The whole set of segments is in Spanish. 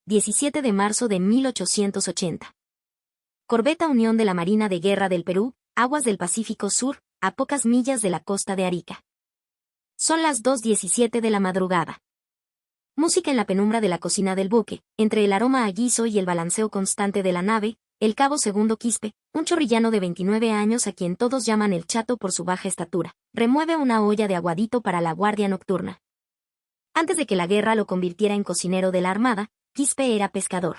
17 de marzo de 1880. Corbeta Unión de la Marina de Guerra del Perú, aguas del Pacífico Sur, a pocas millas de la costa de Arica. Son las 2:17 de la madrugada. Música en la penumbra de la cocina del buque, entre el aroma a guiso y el balanceo constante de la nave, el cabo Segundo Quispe, un chorrillano de 29 años a quien todos llaman el Chato por su baja estatura, remueve una olla de aguadito para la guardia nocturna. Antes de que la guerra lo convirtiera en cocinero de la armada, Quispe era pescador.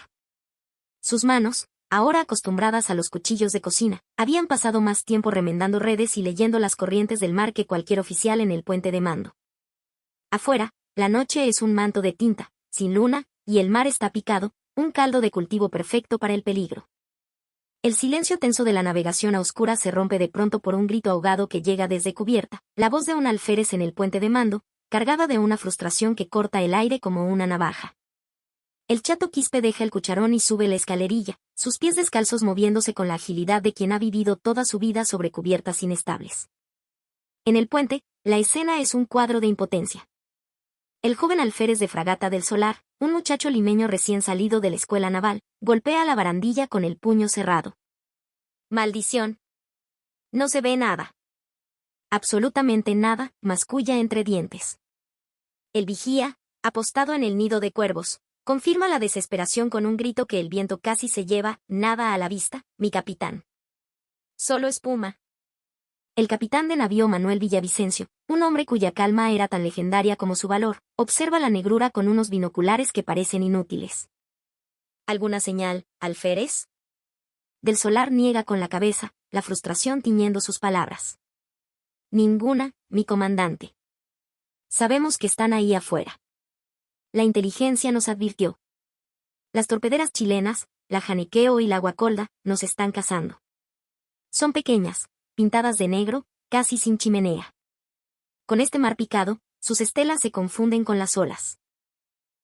Sus manos, ahora acostumbradas a los cuchillos de cocina, habían pasado más tiempo remendando redes y leyendo las corrientes del mar que cualquier oficial en el puente de mando. Afuera, la noche es un manto de tinta, sin luna, y el mar está picado, un caldo de cultivo perfecto para el peligro. El silencio tenso de la navegación a oscuras se rompe de pronto por un grito ahogado que llega desde cubierta, la voz de un alférez en el puente de mando, cargada de una frustración que corta el aire como una navaja. El Chato Quispe deja el cucharón y sube la escalerilla, sus pies descalzos moviéndose con la agilidad de quien ha vivido toda su vida sobre cubiertas inestables. En el puente, la escena es un cuadro de impotencia. El joven alférez de Fragata del Solar, un muchacho limeño recién salido de la escuela naval, golpea la barandilla con el puño cerrado. ¡Maldición! No se ve nada. Absolutamente nada, masculla entre dientes. El vigía, apostado en el nido de cuervos, confirma la desesperación con un grito que el viento casi se lleva, nada a la vista, mi capitán. Solo espuma. El capitán de navío Manuel Villavicencio, un hombre cuya calma era tan legendaria como su valor, observa la negrura con unos binoculares que parecen inútiles. ¿Alguna señal, alférez? Del Solar niega con la cabeza, la frustración tiñendo sus palabras. Ninguna, mi comandante. Sabemos que están ahí afuera. La inteligencia nos advirtió. Las torpederas chilenas, la Janiqueo y la Guacolda, nos están cazando. Son pequeñas, pintadas de negro, casi sin chimenea. Con este mar picado, sus estelas se confunden con las olas.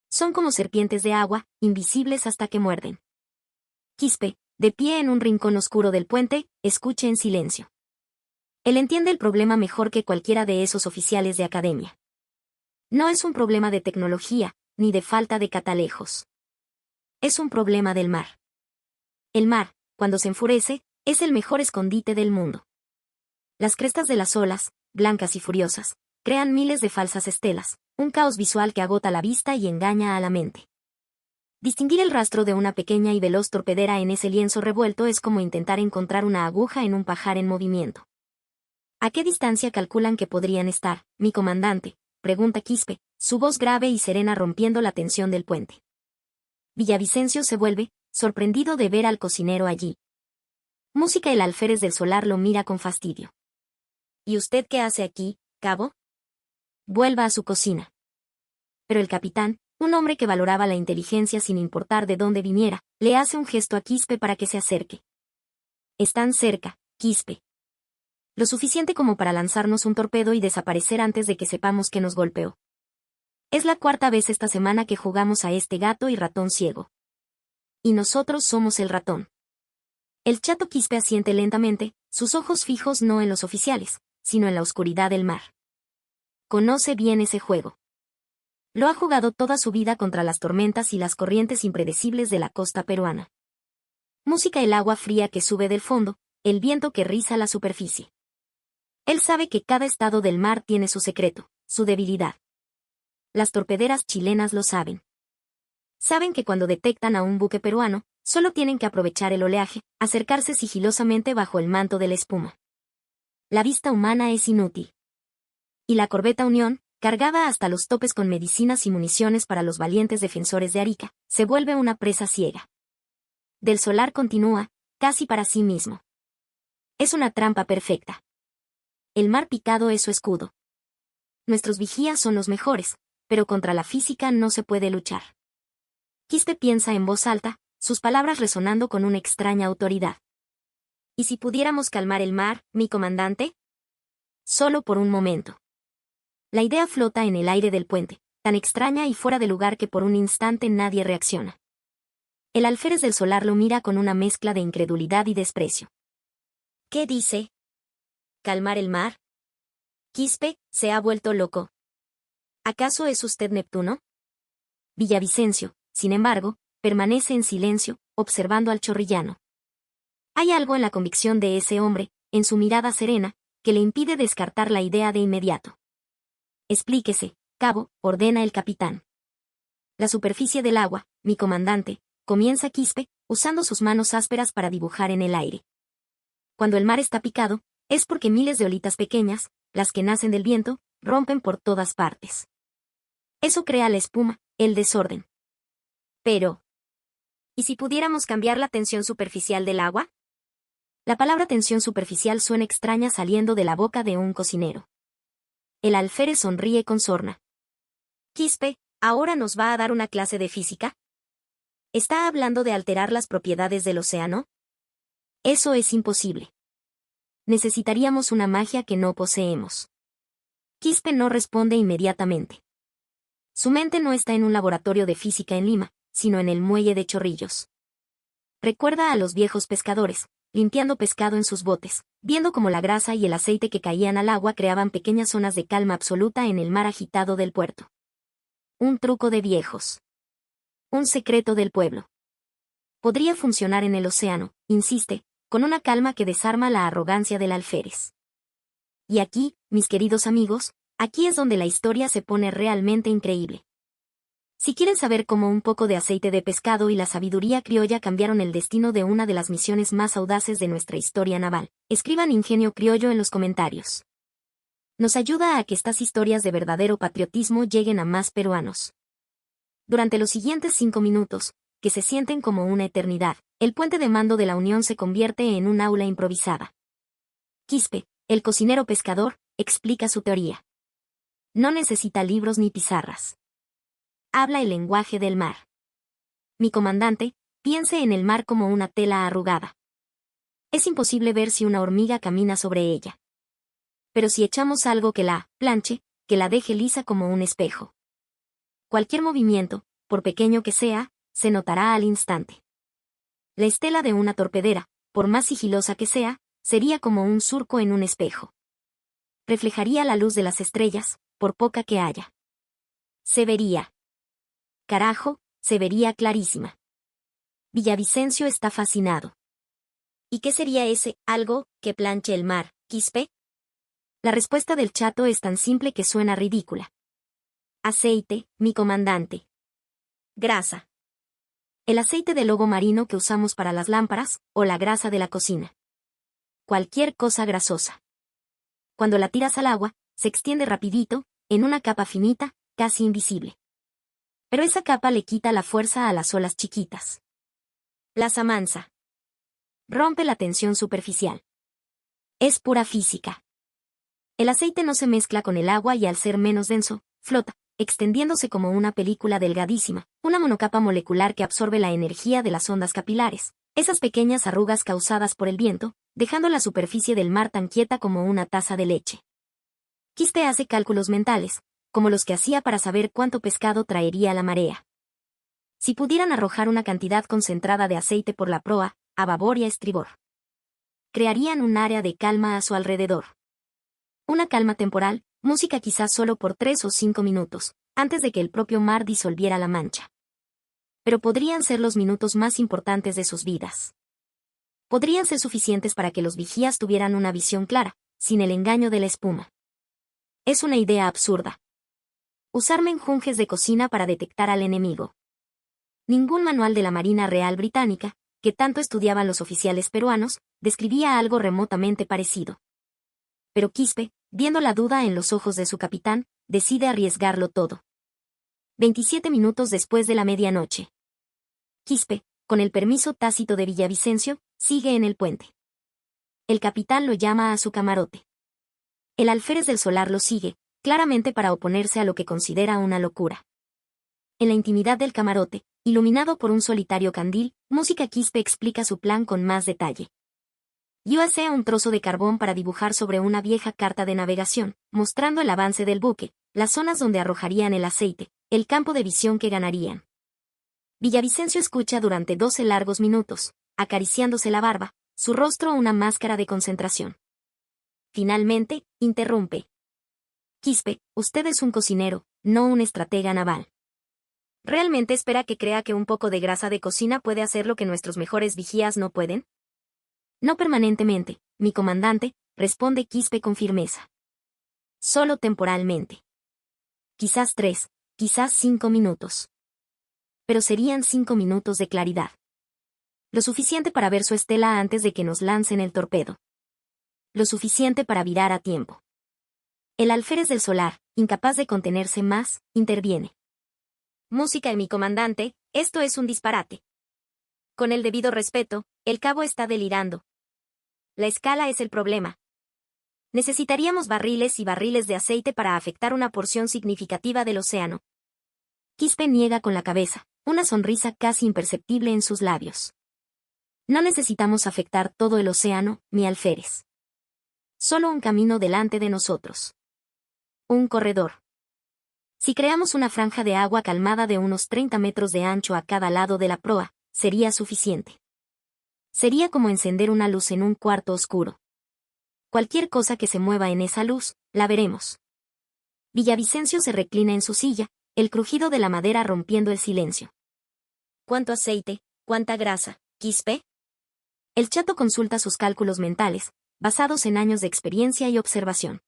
Son como serpientes de agua, invisibles hasta que muerden. Quispe, de pie en un rincón oscuro del puente, escucha en silencio. Él entiende el problema mejor que cualquiera de esos oficiales de academia. No es un problema de tecnología, ni de falta de catalejos. Es un problema del mar. El mar, cuando se enfurece, es el mejor escondite del mundo. Las crestas de las olas, blancas y furiosas, crean miles de falsas estelas, un caos visual que agota la vista y engaña a la mente. Distinguir el rastro de una pequeña y veloz torpedera en ese lienzo revuelto es como intentar encontrar una aguja en un pajar en movimiento. ¿A qué distancia calculan que podrían estar, mi comandante?, pregunta Quispe, su voz grave y serena rompiendo la tensión del puente. Villavicencio se vuelve, sorprendido de ver al cocinero allí. Música. El alférez del Solar lo mira con fastidio. ¿Y usted qué hace aquí, cabo? Vuelva a su cocina. Pero el capitán, un hombre que valoraba la inteligencia sin importar de dónde viniera, le hace un gesto a Quispe para que se acerque. Están cerca, Quispe. Lo suficiente como para lanzarnos un torpedo y desaparecer antes de que sepamos que nos golpeó. Es la cuarta vez esta semana que jugamos a este gato y ratón ciego. Y nosotros somos el ratón. El Chato Quispe asiente lentamente, sus ojos fijos no en los oficiales, sino en la oscuridad del mar. Conoce bien ese juego. Lo ha jugado toda su vida contra las tormentas y las corrientes impredecibles de la costa peruana. Música. El agua fría que sube del fondo, el viento que riza la superficie. Él sabe que cada estado del mar tiene su secreto, su debilidad. Las torpederas chilenas lo saben. Saben que cuando detectan a un buque peruano, solo tienen que aprovechar el oleaje, acercarse sigilosamente bajo el manto de la espuma. La vista humana es inútil. Y la corbeta Unión, cargada hasta los topes con medicinas y municiones para los valientes defensores de Arica, se vuelve una presa ciega. Del Solar continúa, casi para sí mismo. Es una trampa perfecta. El mar picado es su escudo. Nuestros vigías son los mejores, pero contra la física no se puede luchar. Quispe piensa en voz alta, sus palabras resonando con una extraña autoridad. ¿Y si pudiéramos calmar el mar, mi comandante? Solo por un momento. La idea flota en el aire del puente, tan extraña y fuera de lugar que por un instante nadie reacciona. El alférez del Solar lo mira con una mezcla de incredulidad y desprecio. ¿Qué dice? ¿Calmar el mar? Quispe, se ha vuelto loco. ¿Acaso es usted Neptuno? Villavicencio, sin embargo, permanece en silencio, observando al chorrillano. Hay algo en la convicción de ese hombre, en su mirada serena, que le impide descartar la idea de inmediato. Explíquese, cabo, ordena el capitán. La superficie del agua, mi comandante, comienza Quispe, usando sus manos ásperas para dibujar en el aire. Cuando el mar está picado, es porque miles de olitas pequeñas, las que nacen del viento, rompen por todas partes. Eso crea la espuma, el desorden. Pero, ¿y si pudiéramos cambiar la tensión superficial del agua? La palabra tensión superficial suena extraña saliendo de la boca de un cocinero. El alférez sonríe con sorna. Quispe, ¿ahora nos va a dar una clase de física? ¿Está hablando de alterar las propiedades del océano? Eso es imposible. Necesitaríamos una magia que no poseemos. Quispe no responde inmediatamente. Su mente no está en un laboratorio de física en Lima, sino en el muelle de Chorrillos. Recuerda a los viejos pescadores, limpiando pescado en sus botes, viendo cómo la grasa y el aceite que caían al agua creaban pequeñas zonas de calma absoluta en el mar agitado del puerto. Un truco de viejos. Un secreto del pueblo. Podría funcionar en el océano, insiste, con una calma que desarma la arrogancia del alférez. Y aquí, mis queridos amigos, aquí es donde la historia se pone realmente increíble. Si quieren saber cómo un poco de aceite de pescado y la sabiduría criolla cambiaron el destino de una de las misiones más audaces de nuestra historia naval, escriban Ingenio Criollo en los comentarios. Nos ayuda a que estas historias de verdadero patriotismo lleguen a más peruanos. Durante los siguientes 5 minutos, que se sienten como una eternidad, el puente de mando de la Unión se convierte en un aula improvisada. Quispe, el cocinero pescador, explica su teoría. No necesita libros ni pizarras. Habla el lenguaje del mar. Mi comandante, piense en el mar como una tela arrugada. Es imposible ver si una hormiga camina sobre ella. Pero si echamos algo que la planche, que la deje lisa como un espejo. Cualquier movimiento, por pequeño que sea, se notará al instante. La estela de una torpedera, por más sigilosa que sea, sería como un surco en un espejo. Reflejaría la luz de las estrellas, por poca que haya. Se vería. Carajo, se vería clarísima. Villavicencio está fascinado. ¿Y qué sería ese algo que planche el mar, Quispe? La respuesta del chato es tan simple que suena ridícula. Aceite, mi comandante. Grasa. El aceite de lobo marino que usamos para las lámparas, o la grasa de la cocina. Cualquier cosa grasosa. Cuando la tiras al agua, se extiende rapidito, en una capa finita, casi invisible. Pero esa capa le quita la fuerza a las olas chiquitas. Las amansa. Rompe la tensión superficial. Es pura física. El aceite no se mezcla con el agua y al ser menos denso, flota, extendiéndose como una película delgadísima, una monocapa molecular que absorbe la energía de las ondas capilares, esas pequeñas arrugas causadas por el viento, dejando la superficie del mar tan quieta como una taza de leche. Quispe hace cálculos mentales, como los que hacía para saber cuánto pescado traería la marea. Si pudieran arrojar una cantidad concentrada de aceite por la proa, a babor y a estribor, crearían un área de calma a su alrededor. Una calma temporal, música quizás solo por 3 o 5 minutos, antes de que el propio mar disolviera la mancha. Pero podrían ser los minutos más importantes de sus vidas. Podrían ser suficientes para que los vigías tuvieran una visión clara, sin el engaño de la espuma. Es una idea absurda. Usar menjunjes de cocina para detectar al enemigo. Ningún manual de la Marina Real Británica, que tanto estudiaban los oficiales peruanos, describía algo remotamente parecido. Pero Quispe, viendo la duda en los ojos de su capitán, decide arriesgarlo todo. 27 minutos después de la medianoche. Quispe, con el permiso tácito de Villavicencio, sigue en el puente. El capitán lo llama a su camarote. El alférez del Solar lo sigue, claramente para oponerse a lo que considera una locura. En la intimidad del camarote, iluminado por un solitario candil, Música Quispe explica su plan con más detalle. Yo hacía un trozo de carbón para dibujar sobre una vieja carta de navegación, mostrando el avance del buque, las zonas donde arrojarían el aceite, el campo de visión que ganarían. Villavicencio escucha durante 12 largos minutos, acariciándose la barba, su rostro una máscara de concentración. Finalmente, interrumpe. Quispe, usted es un cocinero, no un estratega naval. ¿Realmente espera que crea que un poco de grasa de cocina puede hacer lo que nuestros mejores vigías no pueden? No permanentemente, mi comandante, responde Quispe con firmeza. Solo temporalmente. Quizás 3, quizás 5 minutos. Pero serían 5 minutos de claridad. Lo suficiente para ver su estela antes de que nos lancen el torpedo. Lo suficiente para virar a tiempo. El alférez del solar, incapaz de contenerse más, interviene. Música y mi comandante, esto es un disparate. Con el debido respeto, el cabo está delirando. La escala es el problema. Necesitaríamos barriles y barriles de aceite para afectar una porción significativa del océano. Quispe niega con la cabeza, una sonrisa casi imperceptible en sus labios. No necesitamos afectar todo el océano, mi alférez. Solo un camino delante de nosotros. Un corredor. Si creamos una franja de agua calmada de unos 30 metros de ancho a cada lado de la proa, sería suficiente. Sería como encender una luz en un cuarto oscuro. Cualquier cosa que se mueva en esa luz, la veremos. Villavicencio se reclina en su silla, el crujido de la madera rompiendo el silencio. ¿Cuánto aceite, cuánta grasa, Quispe? El chato consulta sus cálculos mentales, basados en años de experiencia y observación.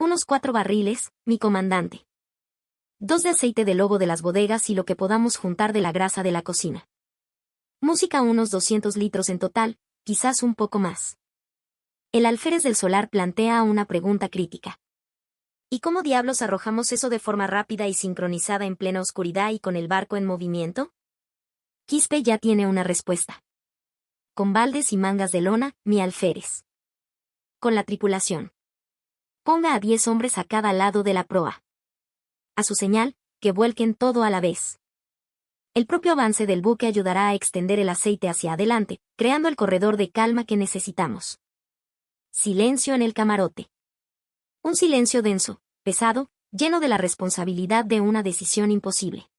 Unos 4 barriles, mi comandante. 2 de aceite de lobo de las bodegas y lo que podamos juntar de la grasa de la cocina. Música unos 200 litros en total, quizás un poco más. El alférez del solar plantea una pregunta crítica. ¿Y cómo diablos arrojamos eso de forma rápida y sincronizada en plena oscuridad y con el barco en movimiento? Quispe ya tiene una respuesta. Con baldes y mangas de lona, mi alférez. Con la tripulación. Ponga a 10 hombres a cada lado de la proa. A su señal, que vuelquen todo a la vez. El propio avance del buque ayudará a extender el aceite hacia adelante, creando el corredor de calma que necesitamos. Silencio en el camarote. Un silencio denso, pesado, lleno de la responsabilidad de una decisión imposible.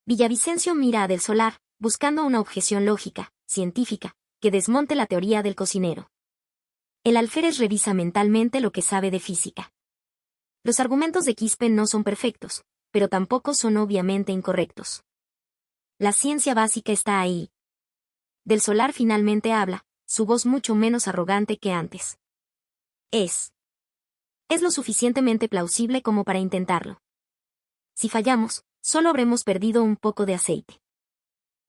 Villavicencio mira a Del Solar, buscando una objeción lógica, científica, que desmonte la teoría del cocinero. El alférez revisa mentalmente lo que sabe de física. Los argumentos de Quispe no son perfectos, pero tampoco son obviamente incorrectos. La ciencia básica está ahí. Del Solar finalmente habla, su voz mucho menos arrogante que antes. Es lo suficientemente plausible como para intentarlo. Si fallamos, solo habremos perdido un poco de aceite.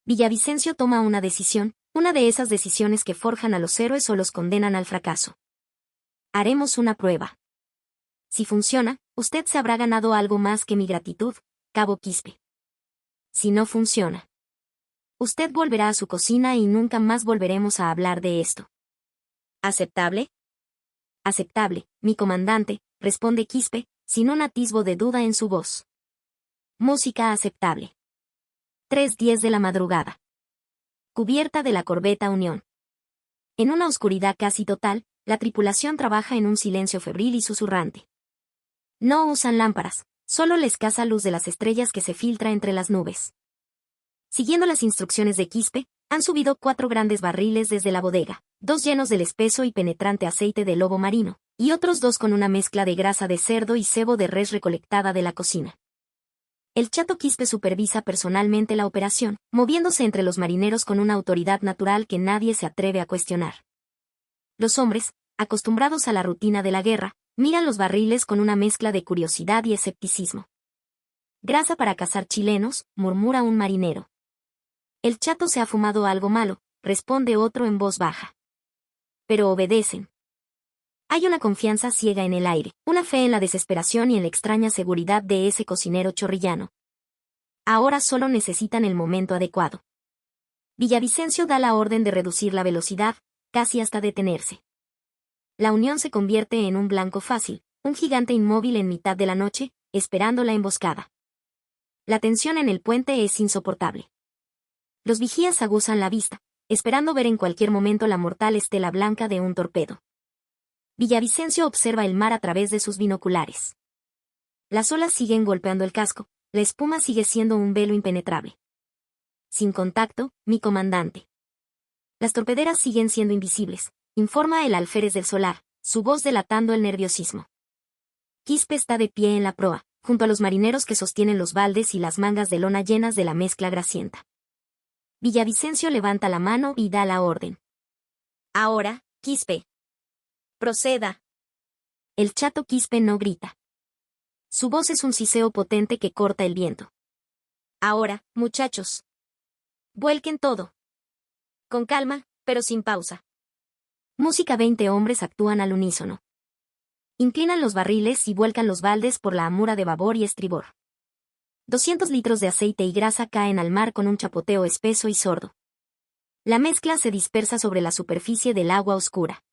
Villavicencio toma una decisión, una de esas decisiones que forjan a los héroes o los condenan al fracaso. Haremos una prueba. Si funciona, usted se habrá ganado algo más que mi gratitud, cabo Quispe. Si no funciona, usted volverá a su cocina y nunca más volveremos a hablar de esto. ¿Aceptable? Aceptable, mi comandante, responde Quispe, sin un atisbo de duda en su voz. Música aceptable. 3:10 de la madrugada. Cubierta de la corbeta Unión. En una oscuridad casi total, la tripulación trabaja en un silencio febril y susurrante. No usan lámparas, solo la escasa luz de las estrellas que se filtra entre las nubes. Siguiendo las instrucciones de Quispe, han subido 4 grandes barriles desde la bodega, 2 llenos del espeso y penetrante aceite de lobo marino, y otros 2 con una mezcla de grasa de cerdo y sebo de res recolectada de la cocina. El chato Quispe supervisa personalmente la operación, moviéndose entre los marineros con una autoridad natural que nadie se atreve a cuestionar. Los hombres, acostumbrados a la rutina de la guerra, miran los barriles con una mezcla de curiosidad y escepticismo. Grasa para cazar chilenos, murmura un marinero. El chato se ha fumado algo malo, responde otro en voz baja. Pero obedecen. Hay una confianza ciega en el aire, una fe en la desesperación y en la extraña seguridad de ese cocinero chorrillano. Ahora solo necesitan el momento adecuado. Villavicencio da la orden de reducir la velocidad, casi hasta detenerse. La Unión se convierte en un blanco fácil, un gigante inmóvil en mitad de la noche, esperando la emboscada. La tensión en el puente es insoportable. Los vigías aguzan la vista, esperando ver en cualquier momento la mortal estela blanca de un torpedo. Villavicencio observa el mar a través de sus binoculares. Las olas siguen golpeando el casco, la espuma sigue siendo un velo impenetrable. Sin contacto, mi comandante. Las torpederas siguen siendo invisibles, informa el alférez del Solar, su voz delatando el nerviosismo. Quispe está de pie en la proa, junto a los marineros que sostienen los baldes y las mangas de lona llenas de la mezcla grasienta. Villavicencio levanta la mano y da la orden. Ahora, Quispe. Proceda. El chato Quispe no grita. Su voz es un siseo potente que corta el viento. Ahora, muchachos. Vuelquen todo. Con calma, pero sin pausa. Música. 20 hombres actúan al unísono. Inclinan los barriles y vuelcan los baldes por la amura de babor y estribor. 200 litros de aceite y grasa caen al mar con un chapoteo espeso y sordo. La mezcla se dispersa sobre la superficie del agua oscura.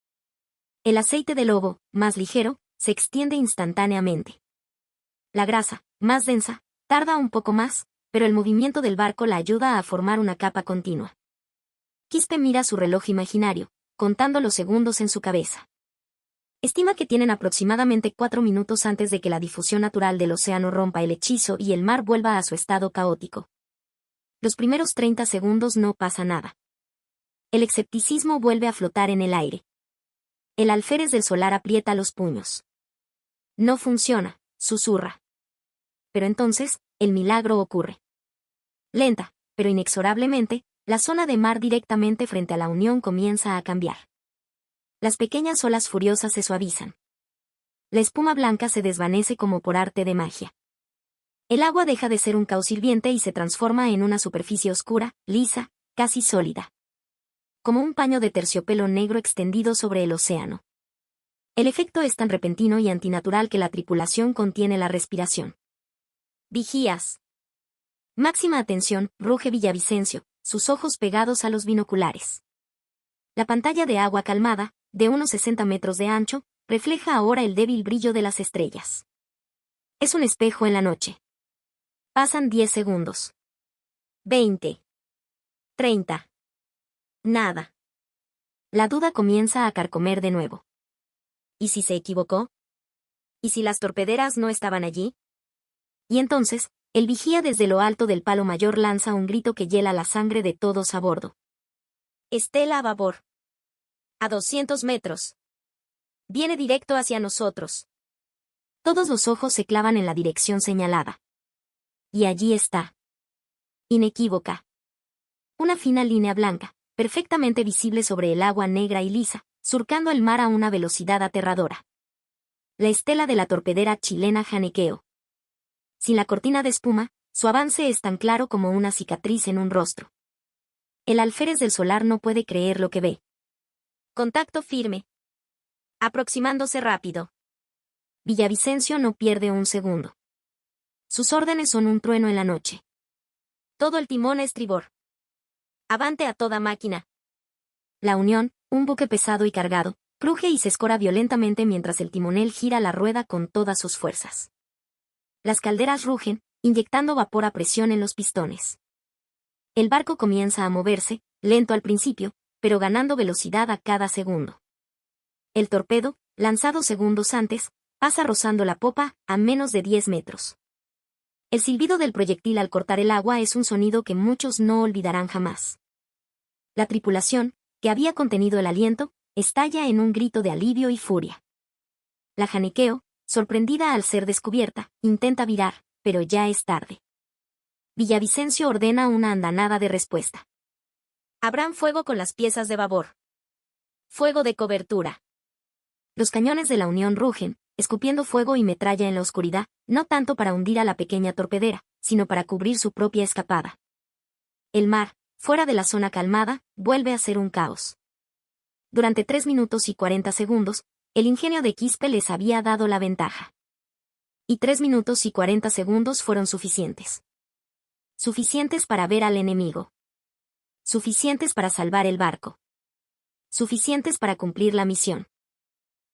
El aceite de lobo, más ligero, se extiende instantáneamente. La grasa, más densa, tarda un poco más, pero el movimiento del barco la ayuda a formar una capa continua. Quispe mira su reloj imaginario, contando los segundos en su cabeza. Estima que tienen aproximadamente 4 minutos antes de que la difusión natural del océano rompa el hechizo y el mar vuelva a su estado caótico. Los primeros 30 segundos no pasa nada. El escepticismo vuelve a flotar en el aire. El alférez del solar aprieta los puños. No funciona, susurra. Pero entonces, el milagro ocurre. Lenta, pero inexorablemente, la zona de mar directamente frente a la Unión comienza a cambiar. Las pequeñas olas furiosas se suavizan. La espuma blanca se desvanece como por arte de magia. El agua deja de ser un caos hirviente y se transforma en una superficie oscura, lisa, casi sólida. Como un paño de terciopelo negro extendido sobre el océano. El efecto es tan repentino y antinatural que la tripulación contiene la respiración. Vigías. Máxima atención, ruge Villavicencio, sus ojos pegados a los binoculares. La pantalla de agua calmada, de unos 60 metros de ancho, refleja ahora el débil brillo de las estrellas. Es un espejo en la noche. Pasan 10 segundos. 20. 30. Nada. La duda comienza a carcomer de nuevo. ¿Y si se equivocó? ¿Y si las torpederas no estaban allí? Y entonces, el vigía desde lo alto del palo mayor lanza un grito que hiela la sangre de todos a bordo. Estela a babor. A 200 metros. Viene directo hacia nosotros. Todos los ojos se clavan en la dirección señalada. Y allí está. Inequívoca. Una fina línea blanca, perfectamente visible sobre el agua negra y lisa, surcando el mar a una velocidad aterradora. La estela de la torpedera chilena Janequeo. Sin la cortina de espuma, su avance es tan claro como una cicatriz en un rostro. El alférez del solar no puede creer lo que ve. Contacto firme. Aproximándose rápido. Villavicencio no pierde un segundo. Sus órdenes son un trueno en la noche. Todo el timón a estribor. Avante a toda máquina. La Unión, un buque pesado y cargado, cruje y se escora violentamente mientras el timonel gira la rueda con todas sus fuerzas. Las calderas rugen, inyectando vapor a presión en los pistones. El barco comienza a moverse, lento al principio, pero ganando velocidad a cada segundo. El torpedo, lanzado segundos antes, pasa rozando la popa a menos de 10 metros. El silbido del proyectil al cortar el agua es un sonido que muchos no olvidarán jamás. La tripulación, que había contenido el aliento, estalla en un grito de alivio y furia. La Janequeo, sorprendida al ser descubierta, intenta virar, pero ya es tarde. Villavicencio ordena una andanada de respuesta. Abran fuego con las piezas de babor. Fuego de cobertura. Los cañones de la Unión rugen, escupiendo fuego y metralla en la oscuridad, no tanto para hundir a la pequeña torpedera, sino para cubrir su propia escapada. El mar, fuera de la zona calmada, vuelve a ser un caos. Durante 3 minutos y 40 segundos, el ingenio de Quispe les había dado la ventaja. Y 3 minutos y 40 segundos fueron suficientes. Suficientes para ver al enemigo. Suficientes para salvar el barco. Suficientes para cumplir la misión.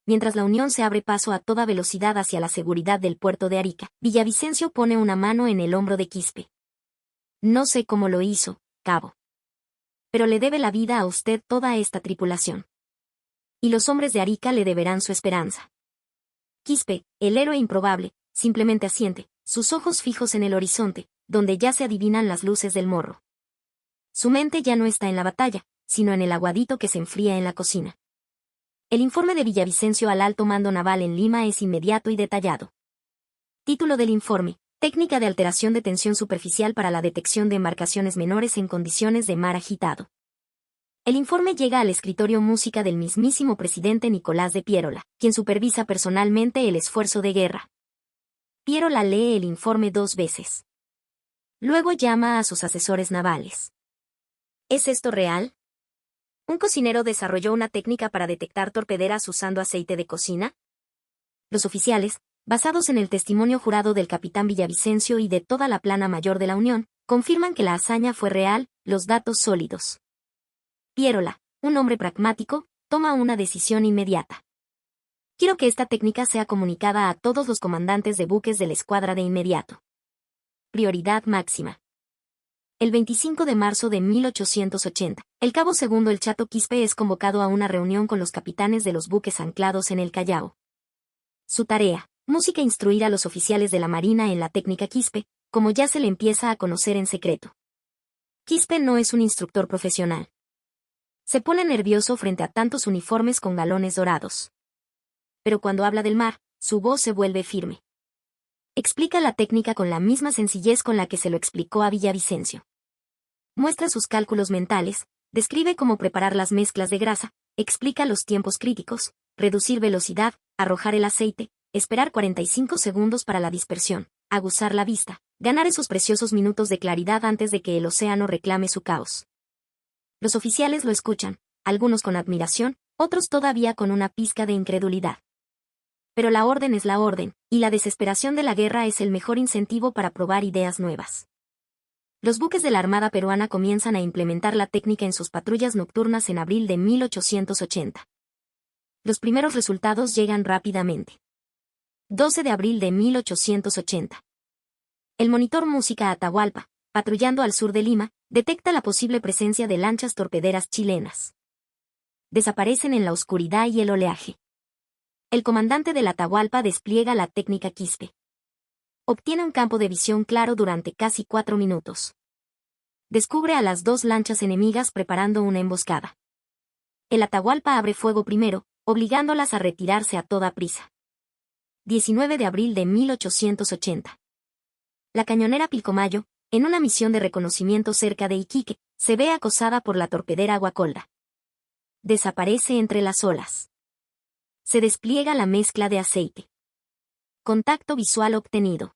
Mientras la Unión se abre paso a toda velocidad hacia la seguridad del puerto de Arica, Villavicencio pone una mano en el hombro de Quispe. No sé cómo lo hizo, cabo. Pero le debe la vida a usted toda esta tripulación. Y los hombres de Arica le deberán su esperanza. Quispe, el héroe improbable, simplemente asiente, sus ojos fijos en el horizonte, donde ya se adivinan las luces del morro. Su mente ya no está en la batalla, sino en el aguadito que se enfría en la cocina. El informe de Villavicencio al alto mando naval en Lima es inmediato y detallado. Título del informe: Técnica de alteración de tensión superficial para la detección de embarcaciones menores en condiciones de mar agitado. El informe llega al escritorio música del mismísimo presidente Nicolás de Pierola, quien supervisa personalmente el esfuerzo de guerra. Pierola lee el informe 2 veces. Luego llama a sus asesores navales. ¿Es esto real? ¿Un cocinero desarrolló una técnica para detectar torpederas usando aceite de cocina? Los oficiales, basados en el testimonio jurado del capitán Villavicencio y de toda la plana mayor de la Unión, confirman que la hazaña fue real, los datos sólidos. Pierola, un hombre pragmático, toma una decisión inmediata. Quiero que esta técnica sea comunicada a todos los comandantes de buques de la escuadra de inmediato. Prioridad máxima. El 25 de marzo de 1880, el cabo segundo El Chato Quispe es convocado a una reunión con los capitanes de los buques anclados en el Callao. Su tarea: música, instruir a los oficiales de la Marina en la técnica Quispe, como ya se le empieza a conocer en secreto. Quispe no es un instructor profesional. Se pone nervioso frente a tantos uniformes con galones dorados. Pero cuando habla del mar, su voz se vuelve firme. Explica la técnica con la misma sencillez con la que se lo explicó a Villavicencio. Muestra sus cálculos mentales, describe cómo preparar las mezclas de grasa, explica los tiempos críticos, reducir velocidad, arrojar el aceite, esperar 45 segundos para la dispersión, aguzar la vista, ganar esos preciosos minutos de claridad antes de que el océano reclame su caos. Los oficiales lo escuchan, algunos con admiración, otros todavía con una pizca de incredulidad. Pero la orden es la orden, y la desesperación de la guerra es el mejor incentivo para probar ideas nuevas. Los buques de la Armada peruana comienzan a implementar la técnica en sus patrullas nocturnas en abril de 1880. Los primeros resultados llegan rápidamente. 12 de abril de 1880. El monitor música Atahualpa, patrullando al sur de Lima, detecta la posible presencia de lanchas torpederas chilenas. Desaparecen en la oscuridad y el oleaje. El comandante del Atahualpa despliega la técnica Quispe. Obtiene un campo de visión claro durante casi 4 minutos. Descubre a las 2 lanchas enemigas preparando una emboscada. El Atahualpa abre fuego primero, obligándolas a retirarse a toda prisa. 19 de abril de 1880. La cañonera Pilcomayo, en una misión de reconocimiento cerca de Iquique, se ve acosada por la torpedera Guacolda. Desaparece entre las olas. Se despliega la mezcla de aceite. Contacto visual obtenido.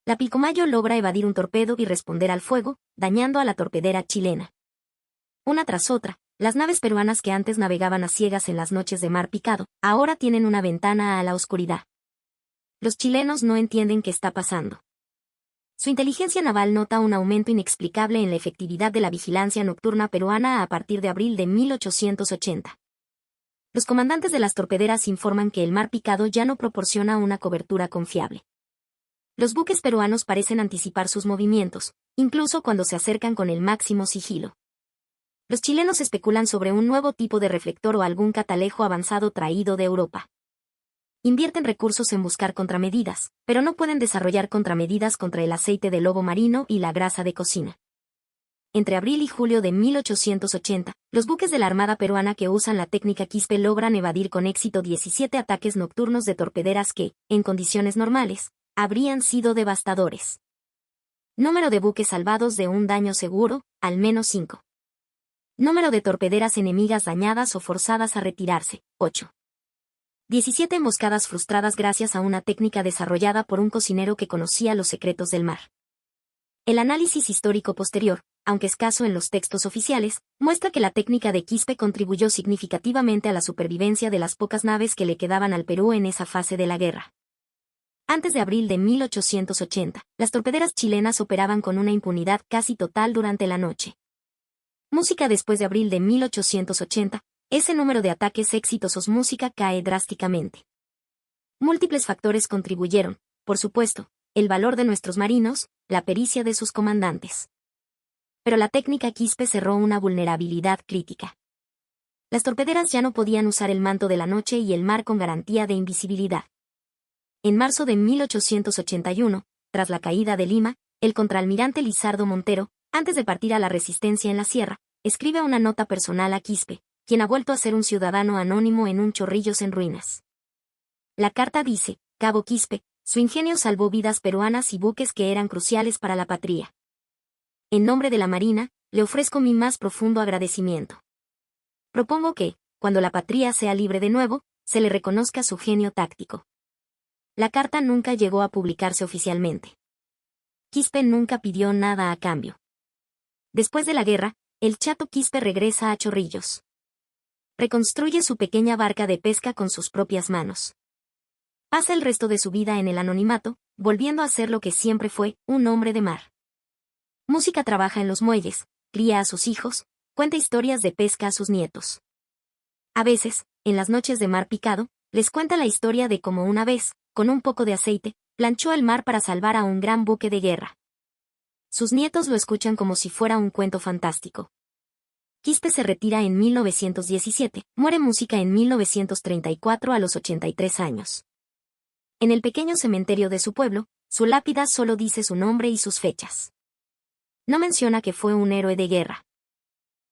La Pilcomayo logra evadir un torpedo y responder al fuego, dañando a la torpedera chilena. Una tras otra, las naves peruanas que antes navegaban a ciegas en las noches de mar picado, ahora tienen una ventana a la oscuridad. Los chilenos no entienden qué está pasando. Su inteligencia naval nota un aumento inexplicable en la efectividad de la vigilancia nocturna peruana a partir de abril de 1880. Los comandantes de las torpederas informan que el mar picado ya no proporciona una cobertura confiable. Los buques peruanos parecen anticipar sus movimientos, incluso cuando se acercan con el máximo sigilo. Los chilenos especulan sobre un nuevo tipo de reflector o algún catalejo avanzado traído de Europa. Invierten recursos en buscar contramedidas, pero no pueden desarrollar contramedidas contra el aceite de lobo marino y la grasa de cocina. Entre abril y julio de 1880, los buques de la Armada peruana que usan la técnica Quispe logran evadir con éxito 17 ataques nocturnos de torpederas que, en condiciones normales, habrían sido devastadores. Número de buques salvados de un daño seguro, al menos 5. Número de torpederas enemigas dañadas o forzadas a retirarse, 8. 17 emboscadas frustradas gracias a una técnica desarrollada por un cocinero que conocía los secretos del mar. El análisis histórico posterior, aunque escaso en los textos oficiales, muestra que la técnica de Quispe contribuyó significativamente a la supervivencia de las pocas naves que le quedaban al Perú en esa fase de la guerra. Antes de abril de 1880, las torpederas chilenas operaban con una impunidad casi total durante la noche. Música después de abril de 1880, ese número de ataques exitosos música cae drásticamente. Múltiples factores contribuyeron, por supuesto, el valor de nuestros marinos, la pericia de sus comandantes. Pero la técnica Quispe cerró una vulnerabilidad crítica. Las torpederas ya no podían usar el manto de la noche y el mar con garantía de invisibilidad. En marzo de 1881, tras la caída de Lima, el contraalmirante Lizardo Montero, antes de partir a la resistencia en la sierra, escribe una nota personal a Quispe, quien ha vuelto a ser un ciudadano anónimo en un Chorrillos en ruinas. La carta dice: Cabo Quispe, Su ingenio salvó vidas peruanas y buques que eran cruciales para la patria. En nombre de la Marina, le ofrezco mi más profundo agradecimiento. Propongo que, cuando la patria sea libre de nuevo, se le reconozca su genio táctico. La carta nunca llegó a publicarse oficialmente. Quispe nunca pidió nada a cambio. Después de la guerra, el Chato Quispe regresa a Chorrillos. Reconstruye su pequeña barca de pesca con sus propias manos. Pasa el resto de su vida en el anonimato, volviendo a ser lo que siempre fue, un hombre de mar. Música trabaja en los muelles, cría a sus hijos, cuenta historias de pesca a sus nietos. A veces, en las noches de mar picado, les cuenta la historia de cómo una vez, con un poco de aceite, planchó el mar para salvar a un gran buque de guerra. Sus nietos lo escuchan como si fuera un cuento fantástico. Quispe se retira en 1917, muere música en 1934 a los 83 años. En el pequeño cementerio de su pueblo, su lápida solo dice su nombre y sus fechas. No menciona que fue un héroe de guerra.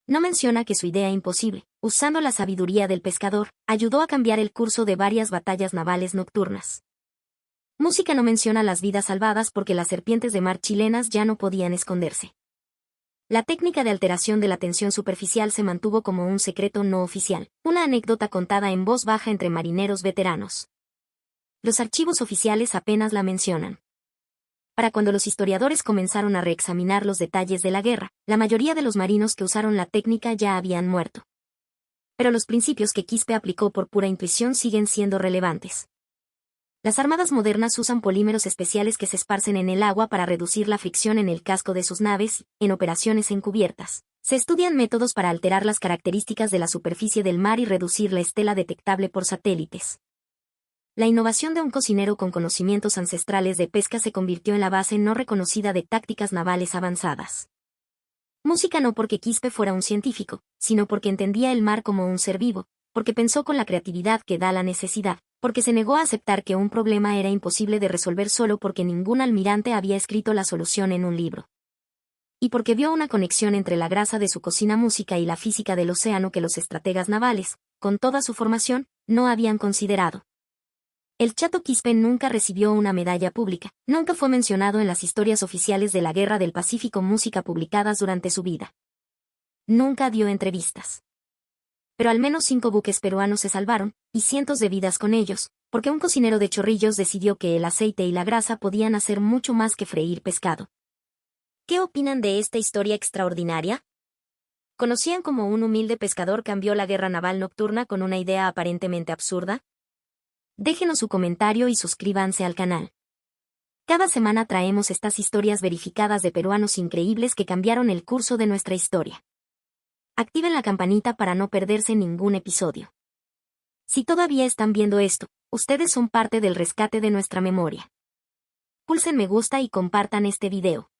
No menciona que su idea imposible, usando la sabiduría del pescador, ayudó a cambiar el curso de varias batallas navales nocturnas. Música no menciona las vidas salvadas porque las serpientes de mar chilenas ya no podían esconderse. La técnica de alteración de la tensión superficial se mantuvo como un secreto no oficial, una anécdota contada en voz baja entre marineros veteranos. Los archivos oficiales apenas la mencionan. Para cuando los historiadores comenzaron a reexaminar los detalles de la guerra, la mayoría de los marinos que usaron la técnica ya habían muerto. Pero los principios que Quispe aplicó por pura intuición siguen siendo relevantes. Las armadas modernas usan polímeros especiales que se esparcen en el agua para reducir la fricción en el casco de sus naves, en operaciones encubiertas. Se estudian métodos para alterar las características de la superficie del mar y reducir la estela detectable por satélites. La innovación de un cocinero con conocimientos ancestrales de pesca se convirtió en la base no reconocida de tácticas navales avanzadas. Música no porque Quispe fuera un científico, sino porque entendía el mar como un ser vivo, porque pensó con la creatividad que da la necesidad, porque se negó a aceptar que un problema era imposible de resolver solo porque ningún almirante había escrito la solución en un libro. Y porque vio una conexión entre la grasa de su cocina música y la física del océano que los estrategas navales, con toda su formación, no habían considerado. El Chato Quispe nunca recibió una medalla pública, nunca fue mencionado en las historias oficiales de la Guerra del Pacífico música publicadas durante su vida. Nunca dio entrevistas. Pero al menos 5 buques peruanos se salvaron, y cientos de vidas con ellos, porque un cocinero de Chorrillos decidió que el aceite y la grasa podían hacer mucho más que freír pescado. ¿Qué opinan de esta historia extraordinaria? ¿Conocían cómo un humilde pescador cambió la guerra naval nocturna con una idea aparentemente absurda? Déjenos su comentario y suscríbanse al canal. Cada semana traemos estas historias verificadas de peruanos increíbles que cambiaron el curso de nuestra historia. Activen la campanita para no perderse ningún episodio. Si todavía están viendo esto, ustedes son parte del rescate de nuestra memoria. Pulsen me gusta y compartan este video.